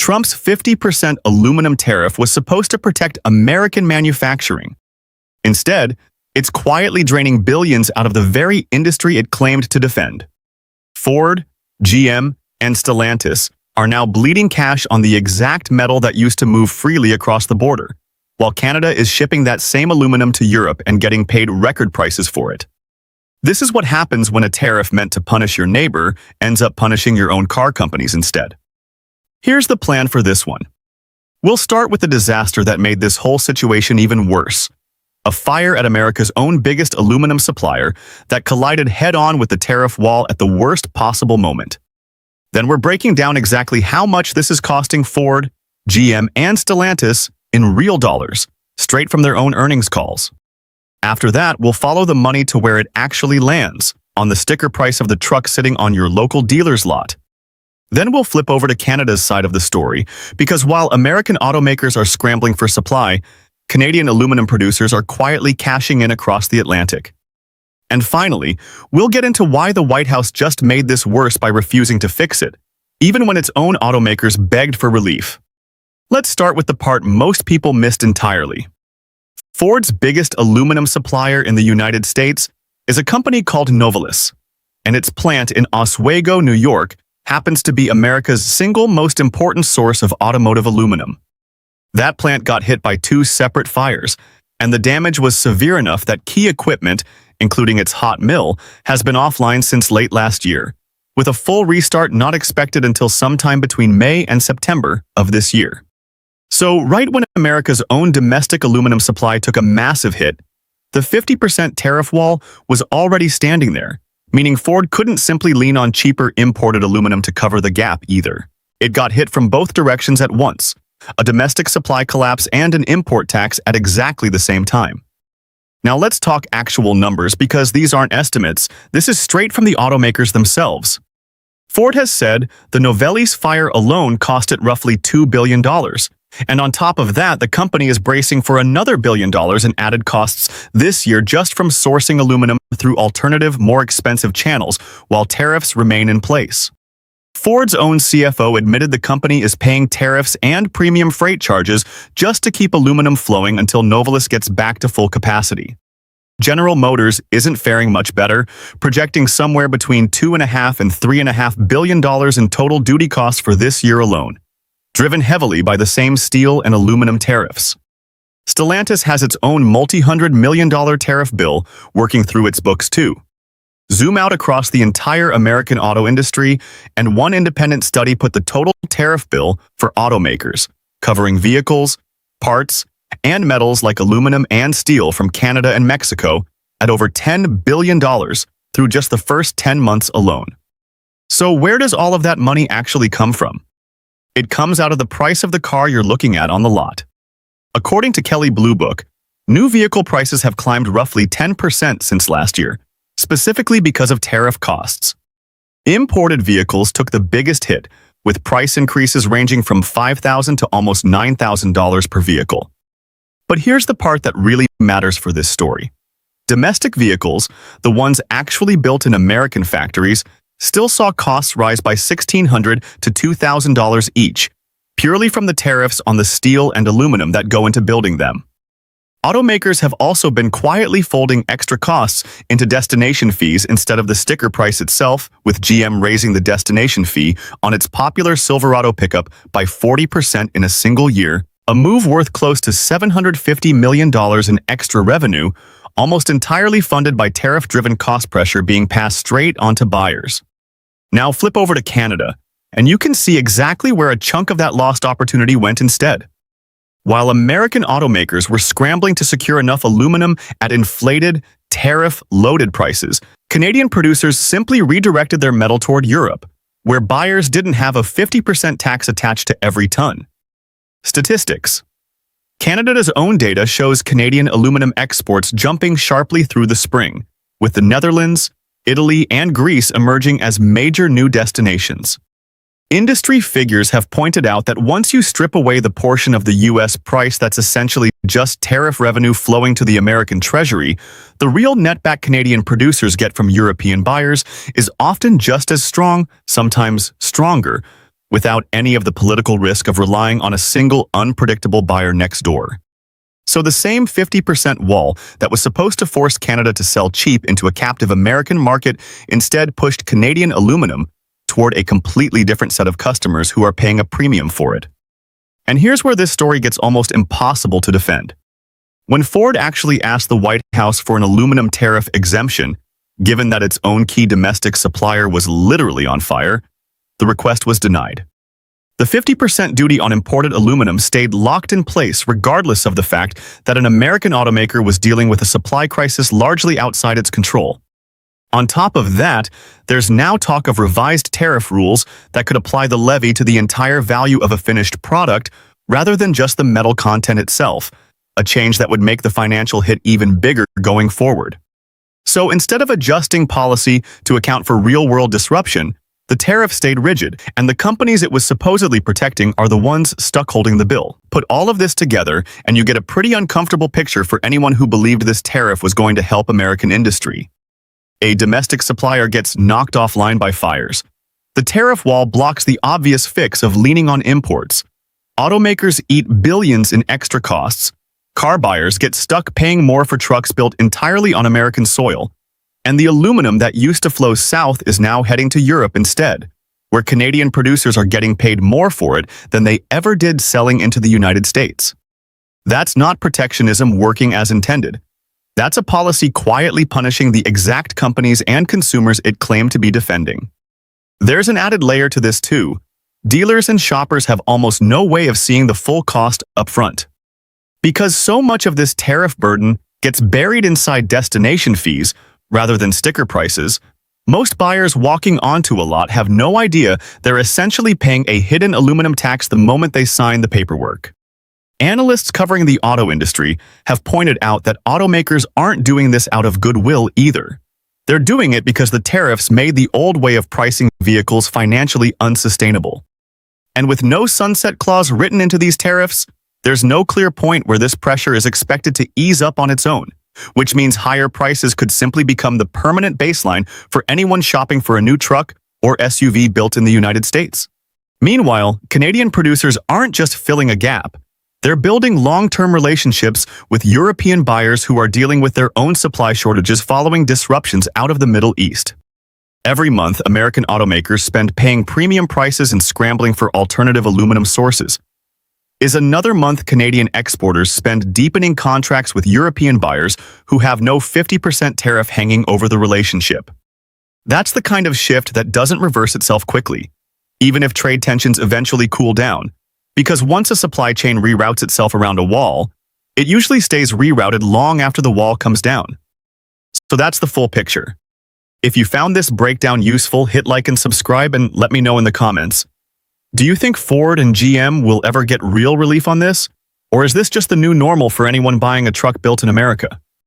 Trump's 50% aluminum tariff was supposed to protect American manufacturing. Instead, it's quietly draining billions out of the very industry it claimed to defend. Ford, GM, and Stellantis are now bleeding cash on the exact metal that used to move freely across the border, while Canada is shipping that same aluminum to Europe and getting paid record prices for it. This is what happens when a tariff meant to punish your neighbor ends up punishing your own car companies instead. Here's the plan for this one. We'll start with the disaster that made this whole situation even worse. A fire at America's own biggest aluminum supplier that collided head-on with the tariff wall at the worst possible moment. Then we're breaking down exactly how much this is costing Ford, GM, and Stellantis in real dollars, straight from their own earnings calls. After that, we'll follow the money to where it actually lands, on the sticker price of the truck sitting on your local dealer's lot. Then we'll flip over to Canada's side of the story, because while American automakers are scrambling for supply, Canadian aluminum producers are quietly cashing in across the Atlantic. And finally, we'll get into why the White House just made this worse by refusing to fix it, even when its own automakers begged for relief. Let's start with the part most people missed entirely. Ford's biggest aluminum supplier in the United States is a company called Novelis, and its plant in Oswego, New York, happens to be America's single most important source of automotive aluminum. That plant got hit by 2 separate fires, and the damage was severe enough that key equipment, including its hot mill, has been offline since late last year, with a full restart not expected until sometime between May and September of this year. So, right when America's own domestic aluminum supply took a massive hit, the 50% tariff wall was already standing there, meaning Ford couldn't simply lean on cheaper imported aluminum to cover the gap either. It got hit from both directions at once, a domestic supply collapse and an import tax at exactly the same time. Now let's talk actual numbers, because these aren't estimates, this is straight from the automakers themselves. Ford has said the Novelis fire alone cost it roughly $2 billion, and on top of that, the company is bracing for another $1 billion in added costs this year just from sourcing aluminum through alternative, more expensive channels, while tariffs remain in place. Ford's own CFO admitted the company is paying tariffs and premium freight charges just to keep aluminum flowing until Novelis gets back to full capacity. General Motors isn't faring much better, projecting somewhere between $2.5 and $3.5 billion in total duty costs for this year alone, driven heavily by the same steel and aluminum tariffs. Stellantis has its own multi-$100 million tariff bill working through its books too. Zoom out across the entire American auto industry, and one independent study put the total tariff bill for automakers, covering vehicles, parts, and metals like aluminum and steel from Canada and Mexico, at over $10 billion through just the first 10 months alone. So where does all of that money actually come from? It comes out of the price of the car you're looking at on the lot. According to Kelley Blue Book, new vehicle prices have climbed roughly 10% since last year, specifically because of tariff costs. Imported vehicles took the biggest hit, with price increases ranging from $5,000 to almost $9,000 per vehicle. But here's the part that really matters for this story. Domestic vehicles, the ones actually built in American factories, still saw costs rise by $1,600 to $2,000 each, purely from the tariffs on the steel and aluminum that go into building them. Automakers have also been quietly folding extra costs into destination fees instead of the sticker price itself, with GM raising the destination fee on its popular Silverado pickup by 40% in a single year, a move worth close to $750 million in extra revenue, almost entirely funded by tariff-driven cost pressure being passed straight onto buyers. Now flip over to Canada, and you can see exactly where a chunk of that lost opportunity went instead. While American automakers were scrambling to secure enough aluminum at inflated, tariff-loaded prices, Canadian producers simply redirected their metal toward Europe, where buyers didn't have a 50% tax attached to every ton. Statistics. Canada's own data shows Canadian aluminum exports jumping sharply through the spring, with the Netherlands, Italy, and Greece emerging as major new destinations. Industry figures have pointed out that once you strip away the portion of the U.S. price that's essentially just tariff revenue flowing to the American treasury, the real netback Canadian producers get from European buyers is often just as strong, sometimes stronger, without any of the political risk of relying on a single unpredictable buyer next door. So the same 50% wall that was supposed to force Canada to sell cheap into a captive American market instead pushed Canadian aluminum toward a completely different set of customers who are paying a premium for it. And here's where this story gets almost impossible to defend. When Ford actually asked the White House for an aluminum tariff exemption, given that its own key domestic supplier was literally on fire, the request was denied. The 50% duty on imported aluminum stayed locked in place regardless of the fact that an American automaker was dealing with a supply crisis largely outside its control. On top of that, there's now talk of revised tariff rules that could apply the levy to the entire value of a finished product rather than just the metal content itself, a change that would make the financial hit even bigger going forward. So instead of adjusting policy to account for real-world disruption, the tariff stayed rigid, and the companies it was supposedly protecting are the ones stuck holding the bill. Put all of this together, and you get a pretty uncomfortable picture for anyone who believed this tariff was going to help American industry. A domestic supplier gets knocked offline by fires. The tariff wall blocks the obvious fix of leaning on imports. Automakers eat billions in extra costs. Car buyers get stuck paying more for trucks built entirely on American soil, and the aluminum that used to flow south is now heading to Europe instead, where Canadian producers are getting paid more for it than they ever did selling into the United States. That's not protectionism working as intended. That's a policy quietly punishing the exact companies and consumers it claimed to be defending. There's an added layer to this too. Dealers and shoppers have almost no way of seeing the full cost up front. Because so much of this tariff burden gets buried inside destination fees rather than sticker prices, most buyers walking onto a lot have no idea they're essentially paying a hidden aluminum tax the moment they sign the paperwork. Analysts covering the auto industry have pointed out that automakers aren't doing this out of goodwill either. They're doing it because the tariffs made the old way of pricing vehicles financially unsustainable. And with no sunset clause written into these tariffs, there's no clear point where this pressure is expected to ease up on its own, which means higher prices could simply become the permanent baseline for anyone shopping for a new truck or SUV built in the United States. Meanwhile, Canadian producers aren't just filling a gap. They're building long-term relationships with European buyers who are dealing with their own supply shortages following disruptions out of the Middle East. Every month, American automakers spend paying premium prices and scrambling for alternative aluminum sources. Is another month Canadian exporters spend deepening contracts with European buyers who have no 50% tariff hanging over the relationship. That's the kind of shift that doesn't reverse itself quickly, even if trade tensions eventually cool down, because once a supply chain reroutes itself around a wall, it usually stays rerouted long after the wall comes down. So that's the full picture. If you found this breakdown useful, hit like and subscribe and let me know in the comments. Do you think Ford and GM will ever get real relief on this? Or is this just the new normal for anyone buying a truck built in America?